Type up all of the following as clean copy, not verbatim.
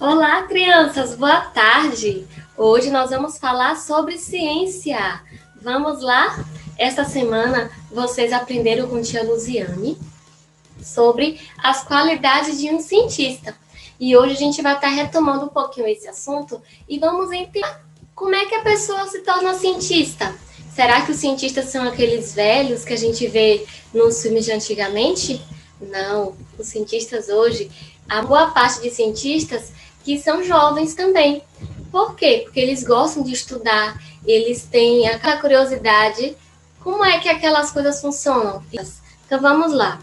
Olá, crianças, boa tarde! Hoje nós vamos falar sobre ciência. Vamos lá? Esta semana vocês aprenderam com tia Luziane sobre as qualidades de um cientista. E hoje a gente vai estar retomando um pouquinho esse assunto e vamos entender como é que a pessoa se torna cientista. Será que os cientistas são aqueles velhos que a gente vê nos filmes de antigamente? Não, os cientistas hoje, a boa parte de cientistas que são jovens também. Por quê? Porque eles gostam de estudar, eles têm aquela curiosidade, como é que aquelas coisas funcionam. Então vamos lá.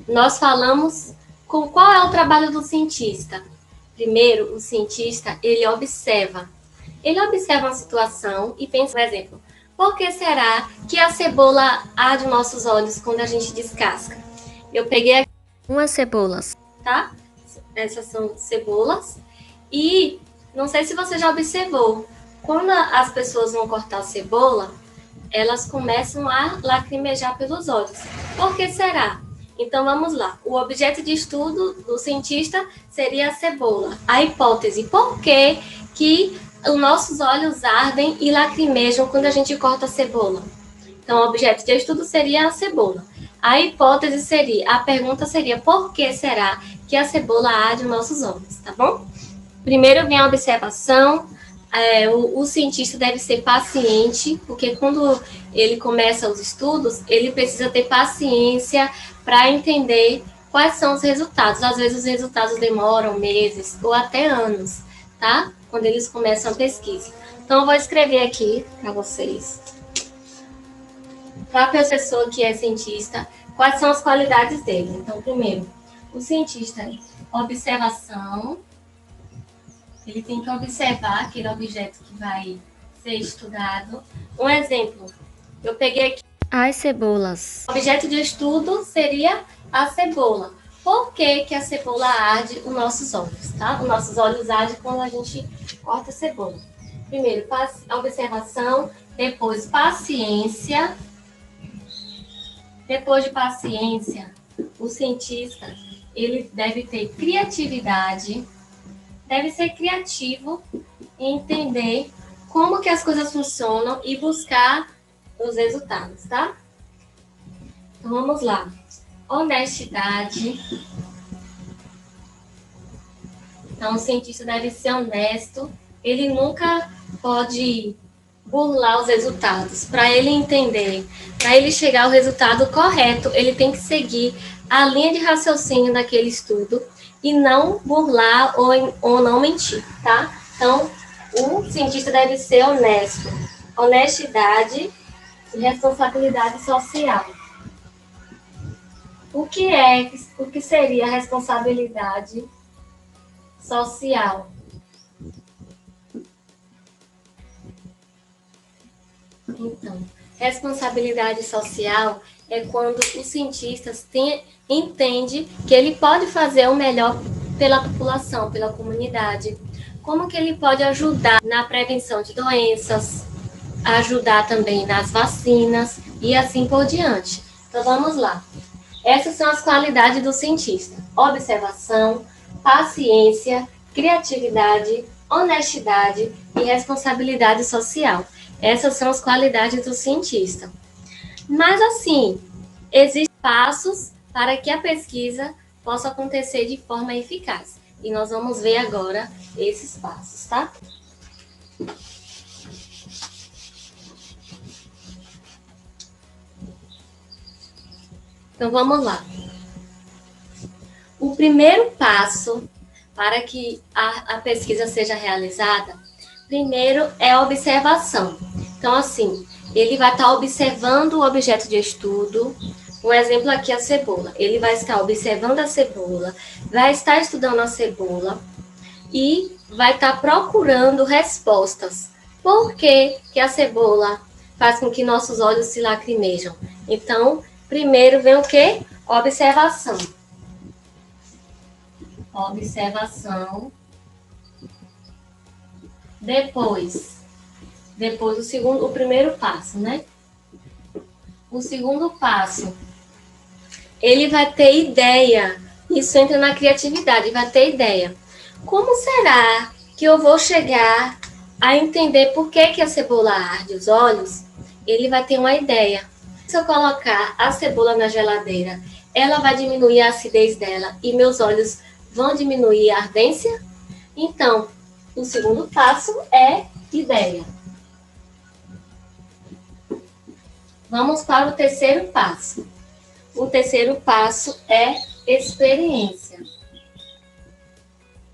Nós falamos com qual é o trabalho do cientista. Primeiro, o cientista, ele observa. Ele observa uma situação e pensa, por exemplo, por que será que a cebola arde nossos olhos quando a gente descasca? Eu peguei aqui umas cebolas, tá? Essas são cebolas. E não sei se você já observou, quando as pessoas vão cortar a cebola, elas começam a lacrimejar pelos olhos. Por que será? Então vamos lá. O objeto de estudo do cientista seria a cebola. A hipótese, por que os nossos olhos ardem e lacrimejam quando a gente corta a cebola? Então o objeto de estudo seria a cebola. A hipótese seria, a pergunta seria, por que será que a cebola arde nos nossos olhos, tá bom? Primeiro vem a observação. O cientista deve ser paciente, porque quando ele começa os estudos, ele precisa ter paciência para entender quais são os resultados. Às vezes os resultados demoram meses ou até anos, tá? Quando eles começam a pesquisa. Então eu vou escrever aqui para vocês. Para a pessoa que é cientista, quais são as qualidades dele? Então, primeiro, o cientista, observação. Ele tem que observar aquele objeto que vai ser estudado. Um exemplo, eu peguei aqui as cebolas. O objeto de estudo seria a cebola. Por que a cebola arde os nossos olhos, tá? Os nossos olhos ardem quando a gente corta a cebola. Primeiro, observação, depois paciência. Depois de paciência, o cientista, ele deve ter criatividade, deve ser criativo em entender como que as coisas funcionam e buscar os resultados, tá? Então vamos lá. Honestidade. Então o cientista deve ser honesto, ele nunca pode burlar os resultados. Para ele entender, para ele chegar ao resultado correto, ele tem que seguir a linha de raciocínio daquele estudo e não burlar ou não mentir, tá? Então, o cientista deve ser honesto. Honestidade e responsabilidade social. O que seria a responsabilidade social? Então, responsabilidade social é quando os cientistas entende que ele pode fazer o melhor pela população, pela comunidade. Como que ele pode ajudar na prevenção de doenças, ajudar também nas vacinas e assim por diante. Então vamos lá. Essas são as qualidades do cientista: observação, paciência, criatividade, honestidade e responsabilidade social. Essas são as qualidades do cientista. Mas assim, existem passos para que a pesquisa possa acontecer de forma eficaz. E nós vamos ver agora esses passos, tá? Então vamos lá. O primeiro passo para que a pesquisa seja realizada, primeiro é a observação. Então, assim, ele vai estar observando o objeto de estudo. Um exemplo aqui é a cebola. Ele vai estar observando a cebola, vai estar estudando a cebola e vai estar procurando respostas. Por que a cebola faz com que nossos olhos se lacrimejam? Então, primeiro vem o quê? Observação. Observação. Depois o primeiro passo, né? O segundo passo, ele vai ter ideia. Isso entra na criatividade, vai ter ideia. Como será que eu vou chegar a entender por que a cebola arde os olhos? Ele vai ter uma ideia. Se eu colocar a cebola na geladeira, ela vai diminuir a acidez dela e meus olhos vão diminuir a ardência? Então, o segundo passo é ideia. Vamos para o terceiro passo. O terceiro passo é experiência.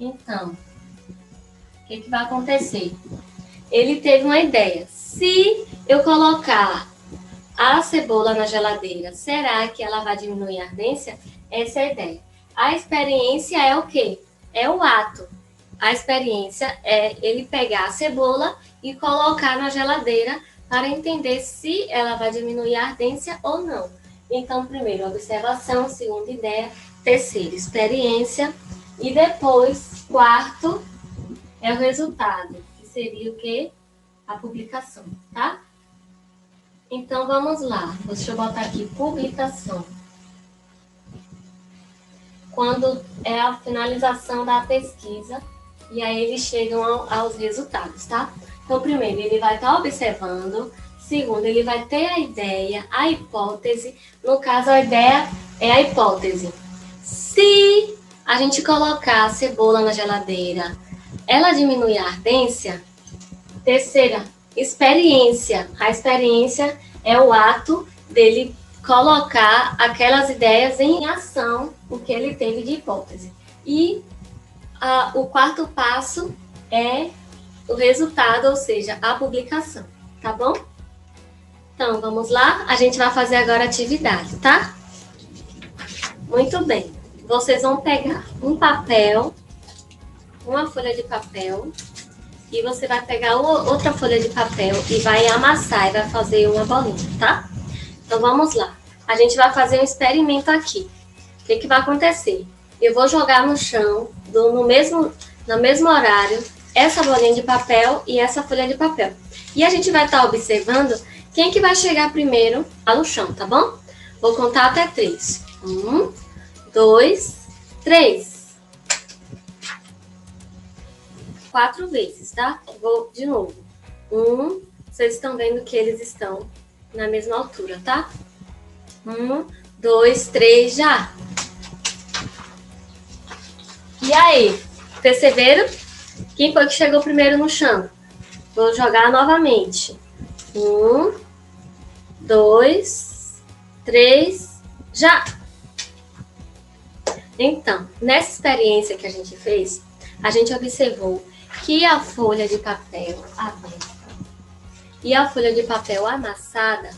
Então, o que vai acontecer? Ele teve uma ideia. Se eu colocar a cebola na geladeira, será que ela vai diminuir a ardência? Essa é a ideia. A experiência é o quê? É o ato. A experiência é ele pegar a cebola e colocar na geladeira para entender se ela vai diminuir a ardência ou não. Então, primeiro, observação, segunda, ideia, terceiro, experiência e depois, quarto, é o resultado, que seria o quê? A publicação, tá? Então, vamos lá. Deixa eu botar aqui, publicação. Quando é a finalização da pesquisa, e aí eles chegam aos resultados, tá? Então, primeiro, ele vai estar observando. Segundo, ele vai ter a ideia, a hipótese. No caso, a ideia é a hipótese. Se a gente colocar a cebola na geladeira, ela diminui a ardência? Terceira, experiência. A experiência é o ato dele colocar aquelas ideias em ação, o que ele teve de hipótese. E o quarto passo é o resultado, ou seja, a publicação, tá bom? Então, vamos lá? A gente vai fazer agora a atividade, tá? Muito bem. Vocês vão pegar um papel, uma folha de papel, e você vai pegar outra folha de papel e vai amassar e vai fazer uma bolinha, tá? Então, vamos lá. A gente vai fazer um experimento aqui. O que vai acontecer? Eu vou jogar no chão, no mesmo horário, essa bolinha de papel e essa folha de papel. E a gente vai estar observando quem que vai chegar primeiro lá no chão, tá bom? Vou contar até 3. 1, 2, 3. 4 vezes, tá? Vou de novo. 1, vocês estão vendo que eles estão na mesma altura, tá? 1, 2, 3, já! E aí, perceberam? Quem foi que chegou primeiro no chão? Vou jogar novamente. 1, 2, 3, já! Então, nessa experiência que a gente fez, a gente observou que a folha de papel aberta e a folha de papel amassada,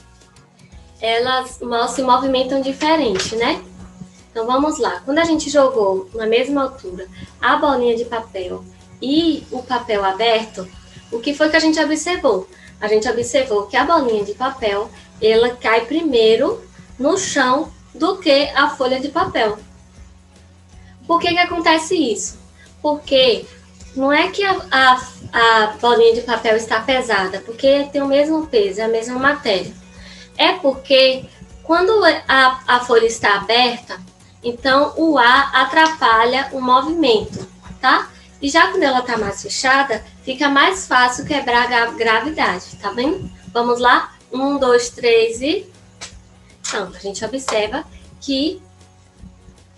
elas se movimentam diferente, né? Então, vamos lá. Quando a gente jogou na mesma altura a bolinha de papel e o papel aberto, o que foi que a gente observou? A gente observou que a bolinha de papel, ela cai primeiro no chão do que a folha de papel. Por que acontece isso? Porque não é que a bolinha de papel está pesada, porque tem o mesmo peso, é a mesma matéria. É porque quando a folha está aberta, então o ar atrapalha o movimento, tá? E já quando ela está mais fechada, fica mais fácil quebrar a gravidade, tá vendo? Vamos lá? 1, 2, 3 e... Então, a gente observa que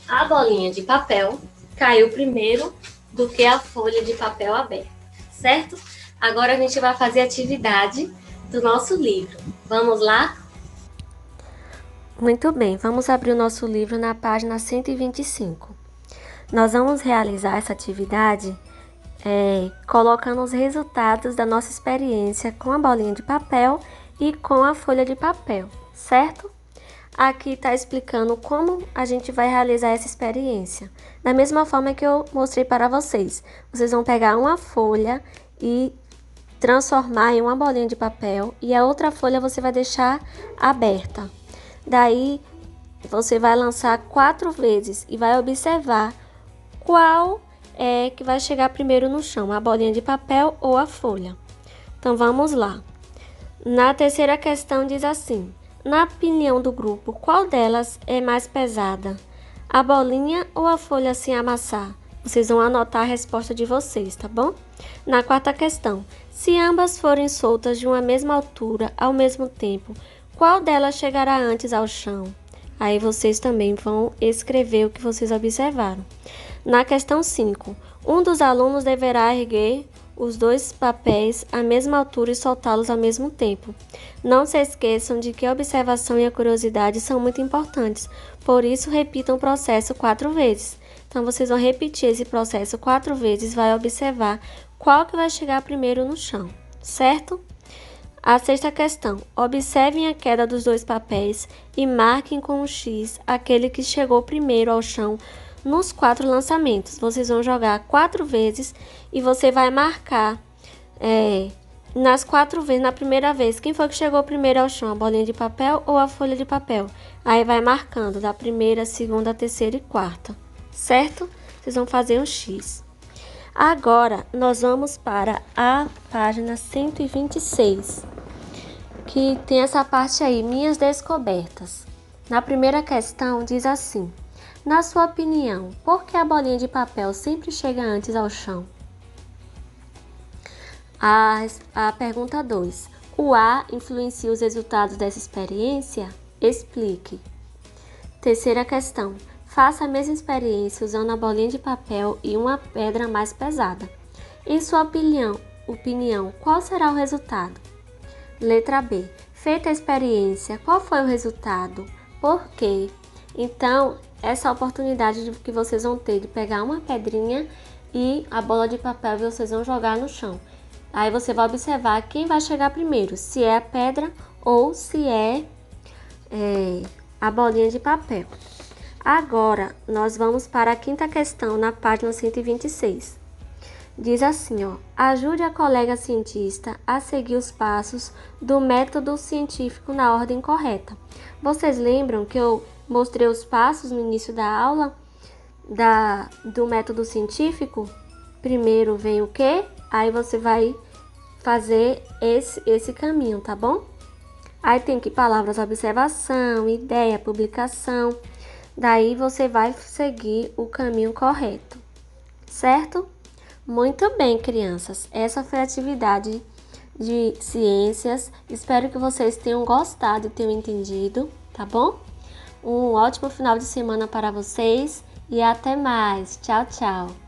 a bolinha de papel caiu primeiro do que a folha de papel aberta, certo? Agora a gente vai fazer a atividade do nosso livro. Vamos lá? Muito bem, vamos abrir o nosso livro na página 125. Nós vamos realizar essa atividade colocando os resultados da nossa experiência com a bolinha de papel e com a folha de papel, certo? Aqui está explicando como a gente vai realizar essa experiência. Da mesma forma que eu mostrei para vocês. Vocês vão pegar uma folha e transformar em uma bolinha de papel e a outra folha você vai deixar aberta. Daí, você vai lançar 4 vezes e vai observar qual é que vai chegar primeiro no chão, a bolinha de papel ou a folha. Então, vamos lá. Na terceira questão diz assim: na opinião do grupo, qual delas é mais pesada? A bolinha ou a folha sem amassar? Vocês vão anotar a resposta de vocês, tá bom? Na quarta questão, se ambas forem soltas de uma mesma altura ao mesmo tempo, qual delas chegará antes ao chão? Aí vocês também vão escrever o que vocês observaram. Na questão 5, um dos alunos deverá erguer os dois papéis à mesma altura e soltá-los ao mesmo tempo. Não se esqueçam de que a observação e a curiosidade são muito importantes, por isso repitam o processo 4 vezes. Então, vocês vão repetir esse processo 4 vezes, vai observar qual que vai chegar primeiro no chão, certo? A sexta questão, observem a queda dos dois papéis e marquem com um X aquele que chegou primeiro ao chão nos 4 lançamentos. Vocês vão jogar 4 vezes e você vai marcar nas 4 vezes, na primeira vez, quem foi que chegou primeiro ao chão, a bolinha de papel ou a folha de papel? Aí vai marcando da primeira, segunda, terceira e quarta, certo? Vocês vão fazer um X. Agora, nós vamos para a página 126, que tem essa parte aí, minhas descobertas. Na primeira questão, diz assim: na sua opinião, por que a bolinha de papel sempre chega antes ao chão? A pergunta 2. O A influencia os resultados dessa experiência? Explique. Terceira questão. Faça a mesma experiência usando a bolinha de papel e uma pedra mais pesada. Em sua opinião, qual será o resultado? Letra B. Feita a experiência, qual foi o resultado? Por quê? Então, essa oportunidade que vocês vão ter de pegar uma pedrinha e a bola de papel e vocês vão jogar no chão. Aí você vai observar quem vai chegar primeiro, se é a pedra ou se é a bolinha de papel. Agora, nós vamos para a quinta questão na página 126. Diz assim, ó: ajude a colega cientista a seguir os passos do método científico na ordem correta. Vocês lembram que eu mostrei os passos no início da aula do método científico? Primeiro vem o quê? Aí você vai fazer esse caminho, tá bom? Aí tem que palavras, observação, ideia, publicação. Daí você vai seguir o caminho correto, certo? Muito bem, crianças. Essa foi a atividade de ciências. Espero que vocês tenham gostado e tenham entendido, tá bom? Um ótimo final de semana para vocês e até mais. Tchau, tchau.